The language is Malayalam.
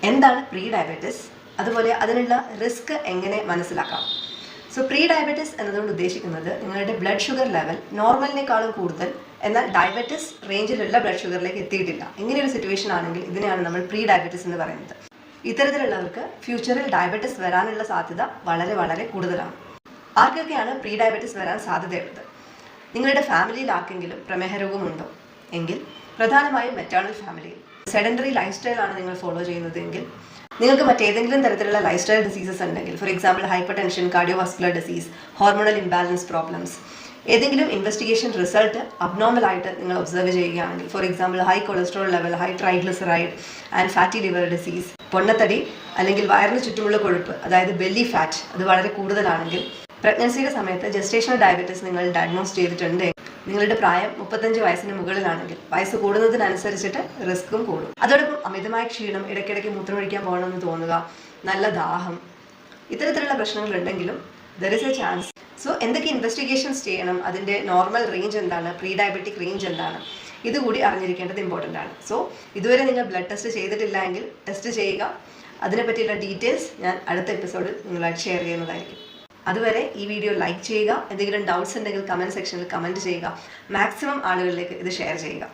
എന്താണ് പ്രീ ഡയബറ്റിസ്, അതുപോലെ അതിനുള്ള റിസ്ക് എങ്ങനെ മനസ്സിലാക്കാം. സോ പ്രീ ഡയബറ്റിസ് എന്നതുകൊണ്ട് ഉദ്ദേശിക്കുന്നത് നിങ്ങളുടെ ബ്ലഡ് ഷുഗർ ലെവൽ നോർമലിനേക്കാളും കൂടുതൽ, എന്നാൽ ഡയബറ്റിസ് റേഞ്ചിലുള്ള ബ്ലഡ് ഷുഗറിലേക്ക് എത്തിയിട്ടില്ല. ഇങ്ങനെയൊരു സിറ്റുവേഷൻ ആണെങ്കിൽ ഇതിനെയാണ് നമ്മൾ പ്രീ ഡയബറ്റിസ് എന്ന് പറയുന്നത്. ഇത്തരത്തിലുള്ളവർക്ക് ഫ്യൂച്ചറിൽ ഡയബറ്റിസ് വരാനുള്ള സാധ്യത വളരെ വളരെ കൂടുതലാണ്. ആർക്കൊക്കെയാണ് പ്രീ ഡയബറ്റിസ് വരാൻ സാധ്യതയുള്ളത്? നിങ്ങളുടെ ഫാമിലിയിൽ ആർക്കെങ്കിലും പ്രമേഹ രോഗമുണ്ടോ എങ്കിൽ പ്രധാനമായും മെറ്റേണൽ ഫാമിലിയിൽ. സെഡൻഡറി ലൈഫ് സ്റ്റൈലാണ് നിങ്ങൾ ഫോളോ ചെയ്യുന്നതെങ്കിൽ, നിങ്ങൾക്ക് മറ്റേതെങ്കിലും തരത്തിലുള്ള ലൈഫ് സ്റ്റൈൽ ഡിസീസസ് ഉണ്ടെങ്കിൽ, for example hyper tension, cardiovascular disease, hormonal imbalance problems, ഏതെങ്കിലും ഇൻവെസ്റ്റിഗേഷൻ റിസൾട്ട് അബ്നോർമലായിട്ട് നിങ്ങൾ ഒബ്സർവ് ചെയ്യുകയാണെങ്കിൽ, for example high cholesterol level, high triglyceride and fatty liver disease, പൊണ്ണത്തടി അല്ലെങ്കിൽ വയറിന് ചുറ്റുമുള്ള കൊഴുപ്പ്, അതായത് ബെല്ലി ഫാറ്റ്, അത് വളരെ കൂടുതലാണെങ്കിൽ, പ്രഗ്നൻസിയുടെ സമയത്ത് ജസ്റ്റേഷണൽ ഡയബറ്റിസ് നിങ്ങൾ ഡയഗ്നോസ് ചെയ്തിട്ടുണ്ട്, നിങ്ങളുടെ പ്രായം 35 വയസ്സിന് മുകളിലാണെങ്കിൽ, വയസ്സ് കൂടുന്നതിനനുസരിച്ചിട്ട് റിസ്ക്കും കൂടും. അതോടൊപ്പം അമിതമായ ക്ഷീണം, ഇടയ്ക്കിടയ്ക്ക് മൂത്രമൊഴിക്കാൻ പോകണമെന്ന് തോന്നുക, നല്ല ദാഹം, ഇത്തരത്തിലുള്ള പ്രശ്നങ്ങളുണ്ടെങ്കിലും there is a chance. So എന്തൊക്കെ ഇൻവെസ്റ്റിഗേഷൻസ് ചെയ്യണം, അതിൻ്റെ നോർമൽ റേഞ്ച് എന്താണ്, പ്രീ ഡയബറ്റിക് റേഞ്ച് എന്താണ്, ഇതുകൂടി അറിഞ്ഞിരിക്കേണ്ടത് ഇമ്പോർട്ടൻ്റ് ആണ്. സോ ഇതുവരെ നിങ്ങൾ ബ്ലഡ് ടെസ്റ്റ് ചെയ്തിട്ടില്ല എങ്കിൽ ടെസ്റ്റ് ചെയ്യുക. അതിനെപ്പറ്റിയുള്ള ഡീറ്റെയിൽസ് ഞാൻ അടുത്ത എപ്പിസോഡിൽ നിങ്ങളായിട്ട് ഷെയർ ചെയ്യുന്നതായിരിക്കും. അതുവരെ ഈ വീഡിയോ ലൈക്ക് ചെയ്യുക. എന്തെങ്കിലും ഡൗട്ട്സ് ഉണ്ടെങ്കിൽ കമൻറ്റ് സെക്ഷനിൽ കമൻറ്റ് ചെയ്യുക. മാക്സിമം ആളുകളിലേക്ക് ഇത് ഷെയർ ചെയ്യുക.